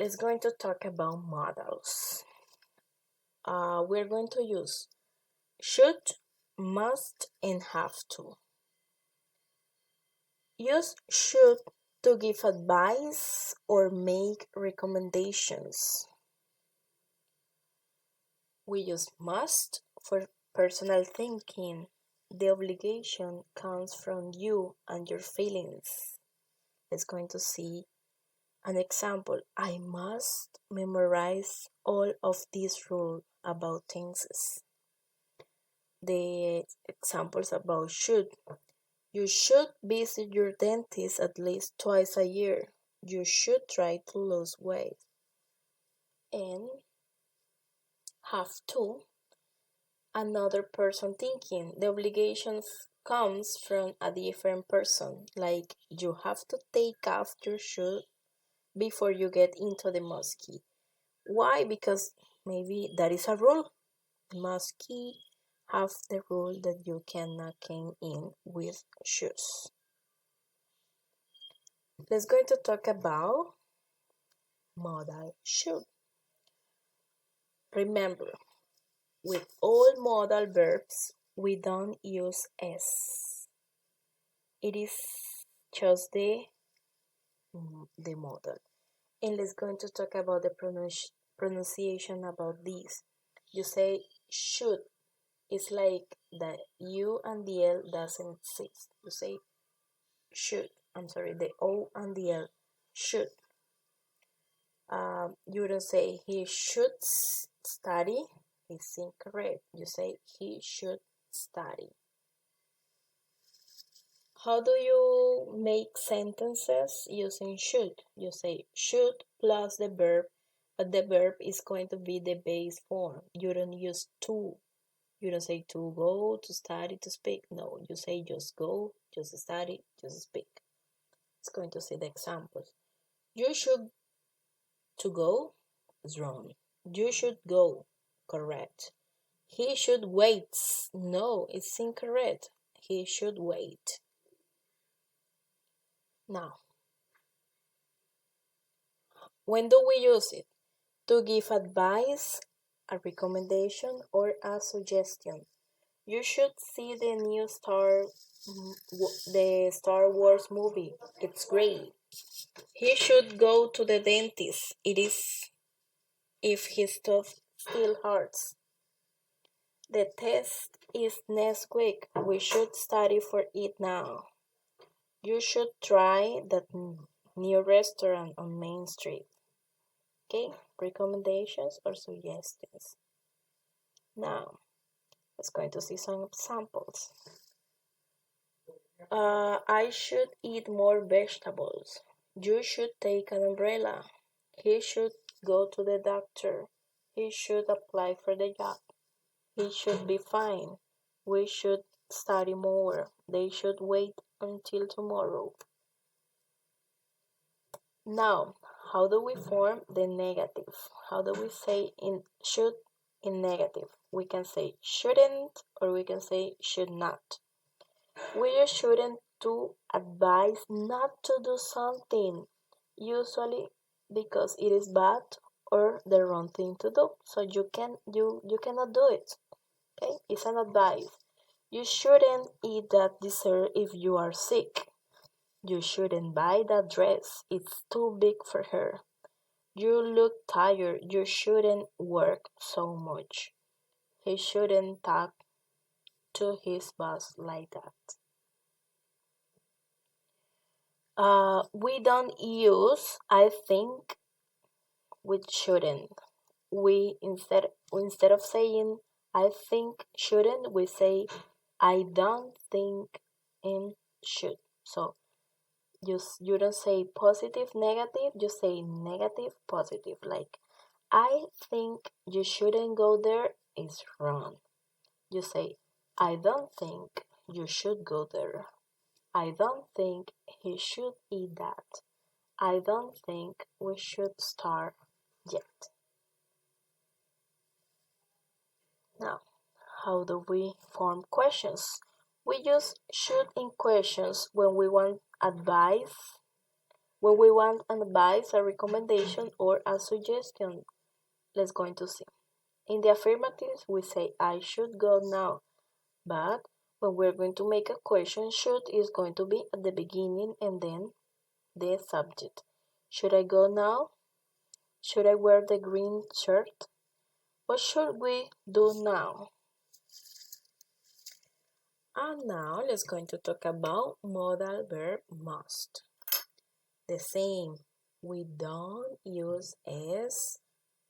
let's going to talk about modals. We're going to use should, must, and have to. Use should to give advice or make recommendations. We use must for personal thinking. The obligation comes from you and your feelings. Let's going to see an example. I must memorize all of these rules about things. The examples about should. You should visit your dentist at least twice a year. You should try to lose weight. And have to. Another person thinking. The obligation comes from a different person. Like you have to take off your shoe before you get into the mosque. Why? Because maybe that is a rule. Mosque have the rule that you cannot come in with shoes. Let's going to talk about modal should. Remember, with all modal verbs, we don't use s. It is just the modal. And let's going to talk about the pronunciation about this. You say should. It's like the U and the L doesn't exist. You say should. The O and the L should. You don't say he should study. It's incorrect. You say he should study. How do you make sentences using should? You say should plus the verb, but the verb is going to be the base form. You don't use to. You don't say to go, to study, to speak. No, you say just go, just study, just speak. It's going to see the examples. You should to go is wrong. You should go, correct. He should wait. No, it's incorrect. He should wait. Now, when do we use it? To give advice, a recommendation, or a suggestion. You should see the new Star Wars movie. It's great. He should go to the dentist. It is if his tooth still hurts. The test is next week. We should study for it now. You should try that new restaurant on Main Street. Okay, recommendations or suggestions. Now, let's going to see some examples. I should eat more vegetables. You should take an umbrella. He should go to the doctor. He should apply for the job. He should be fine. We should study more. They should wait until tomorrow. Now, how do we form the negative? How do we say should in negative? We can say shouldn't or we can say should not. We use shouldn't to advise not to do something, usually because it is bad or the wrong thing to do. So you cannot do it. Okay, it's an advice. You shouldn't eat that dessert if you are sick. You shouldn't buy that dress. It's too big for her. You look tired. You shouldn't work so much. He shouldn't talk to his boss like that. We don't use I think with shouldn't. We instead of saying I think shouldn't, we say I don't think and should. So you don't say positive, negative, you say negative, positive. Like I think you shouldn't go there is wrong. You say I don't think you should go there. I don't think he should eat that. I don't think we should start yet. Now, how do we form questions? We use should in questions when we want advice, When we want an advice, a recommendation, or a suggestion, let's going to see. In the affirmative, we say, I should go now. But when we're going to make a question, should is going to be at the beginning and then the subject. Should I go now? Should I wear the green shirt? What should we do now? And now let's going to talk about modal verb must. The same. We don't use s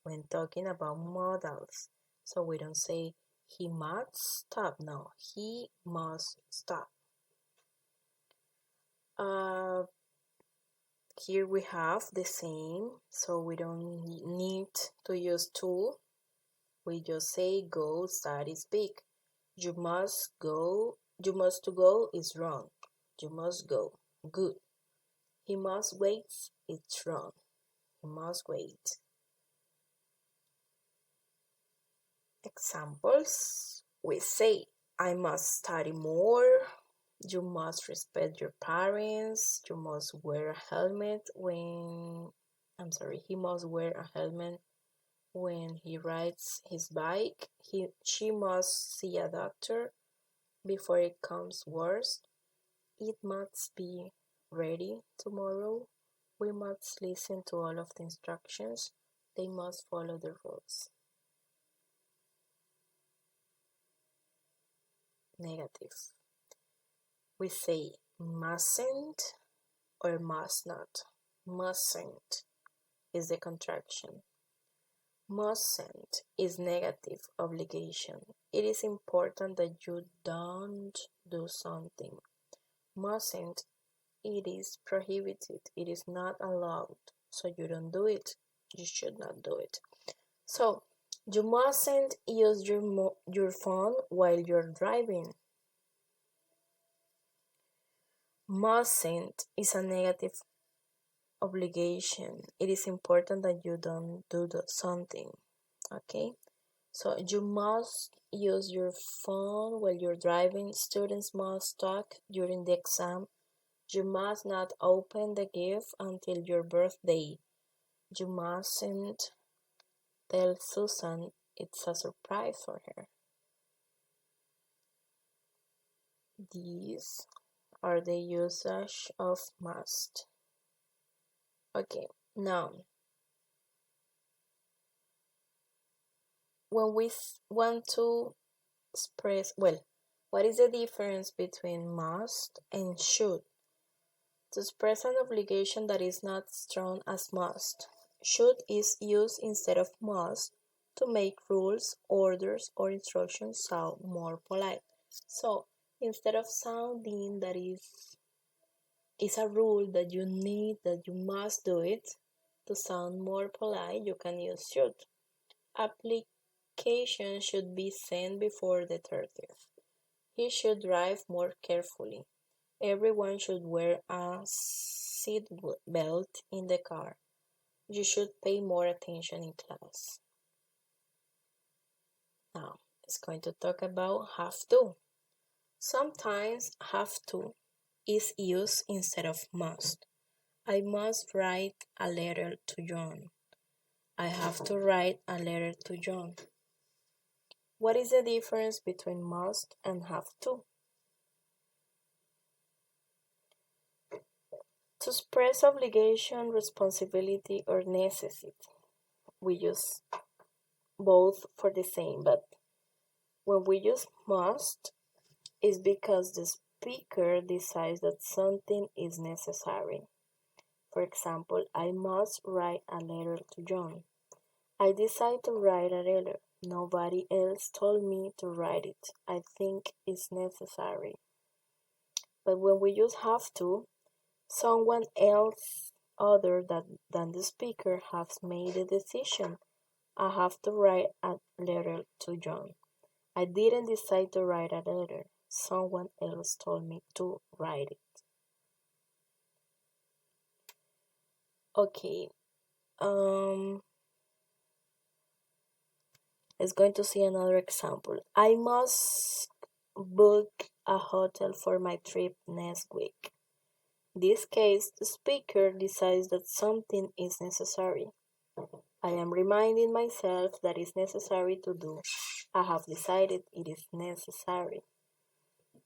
when talking about modals. So we don't say he must stop. No, he must stop. Here we have the same, so we don't need to use to. We just say go, study, speak. You must go. You must to go is wrong. You must go. Good. He must wait. It's wrong. He must wait. Examples. We say, I must study more. You must respect your parents. You must wear a helmet when... he must wear a helmet when he rides his bike. She must see a doctor before it comes worse. It must be ready tomorrow. We must listen to all of the instructions. They must follow the rules. Negative. We say mustn't or must not. Mustn't is the contraction. Mustn't is negative obligation. It is important that you don't do something. Mustn't, it is prohibited. It is not allowed. So you don't do it. You should not do it. So you mustn't use your phone while you're driving. Mustn't is a negative obligation. It is important that you don't do something. Okay? So you must use your phone while you're driving. Students must talk during the exam. You must not open the gift until your birthday. You mustn't tell Susan it's a surprise for her. These are the usage of must. Okay, now when we want to express, what is the difference between must and should? To express an obligation that is not strong as must. Should is used instead of must to make rules, orders, or instructions sound more polite. So instead of sounding that is a rule that you need, that you must do it, to sound more polite, you can use should. Application should be sent before the 30th. He should drive more carefully. Everyone should wear a seat belt in the car. You should pay more attention in class. Now, it's going to talk about have to. Sometimes have to is used instead of must. I must write a letter to John. I have to write a letter to John. What is the difference between must and have to? To express obligation, responsibility, or necessity, we use both for the same, but when we use must, it's because the speaker decides that something is necessary. For example, I must write a letter to John. I decide to write a letter. Nobody else told me to write it. I think it's necessary. But when we use have to, someone else other than the speaker has made the decision. I have to write a letter to John. I didn't decide to write a letter. Someone else told me to write it. Okay. Let's going to see another example. I must book a hotel for my trip next week. In this case, the speaker decides that something is necessary. I am reminding myself that it's necessary to do. I have decided it is necessary.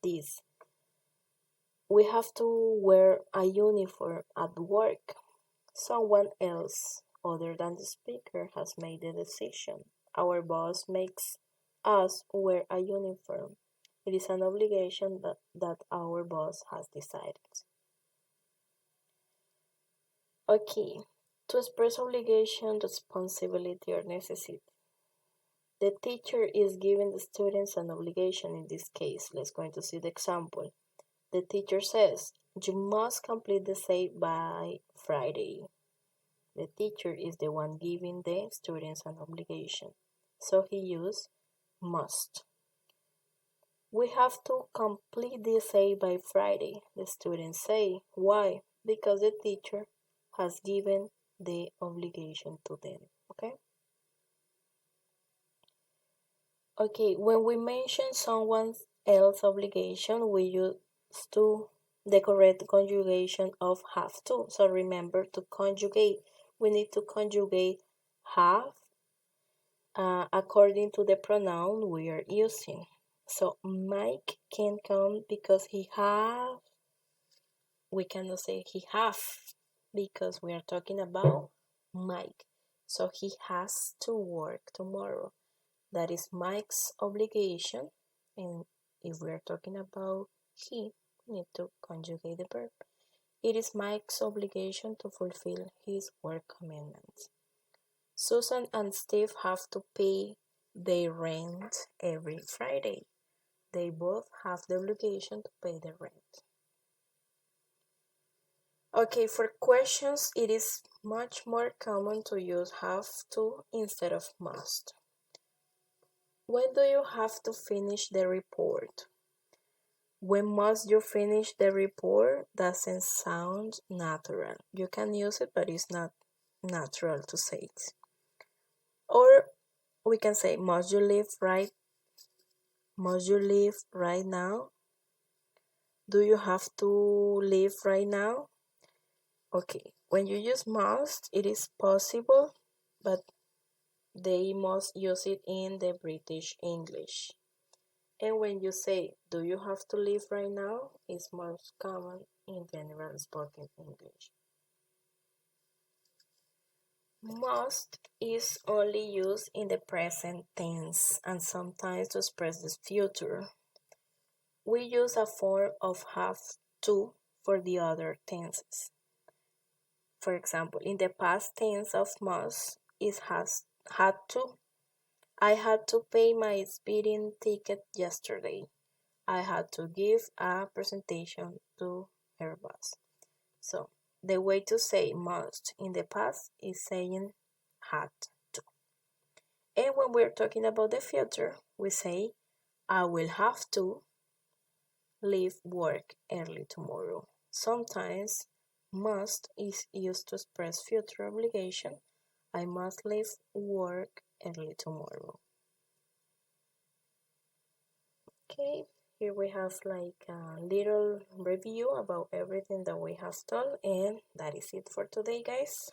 This. We have to wear a uniform at work. Someone else, other than the speaker, has made the decision. Our boss makes us wear a uniform. It is an obligation that our boss has decided. Okay, to express obligation, responsibility, or necessity. The teacher is giving the students an obligation in this case. Let's go to see the example. The teacher says, you must complete the essay by Friday. The teacher is the one giving the students an obligation. So he used must. We have to complete the essay by Friday. The students say, why? Because the teacher has given the obligation to them. Okay? Okay, when we mention someone else's obligation, we use to the correct conjugation of have to. So remember to conjugate. We need to conjugate have according to the pronoun we are using. So Mike can come because he have. We cannot say he have because we are talking about Mike. So he has to work tomorrow. That is Mike's obligation. And if we are talking about he, we need to conjugate the verb. It is Mike's obligation to fulfill his work commitments. Susan and Steve have to pay their rent every Friday. They both have the obligation to pay the rent. Okay, for questions, it is much more common to use have to instead of must. When do you have to finish the report? When must you finish the report doesn't sound natural. You can use it, but it's not natural to say it. Or we can say, must you leave right now? Do you have to leave right now? Okay, when you use must, it is possible, but they must use it in the British English. And when you say, do you have to leave right now? It's most common in general spoken English. Must is only used in the present tense and sometimes to express the future. We use a form of have to for the other tenses. For example, in the past tense of must, it has had to. I had to pay my speeding ticket yesterday. I had to give a presentation to her boss. So the way to say must in the past is saying had to. And when we're talking about the future, we say I will have to leave work early tomorrow. Sometimes must is used to express future obligation. I must leave work early tomorrow. Okay, here we have like a little review about everything that we have done, and that is it for today, guys.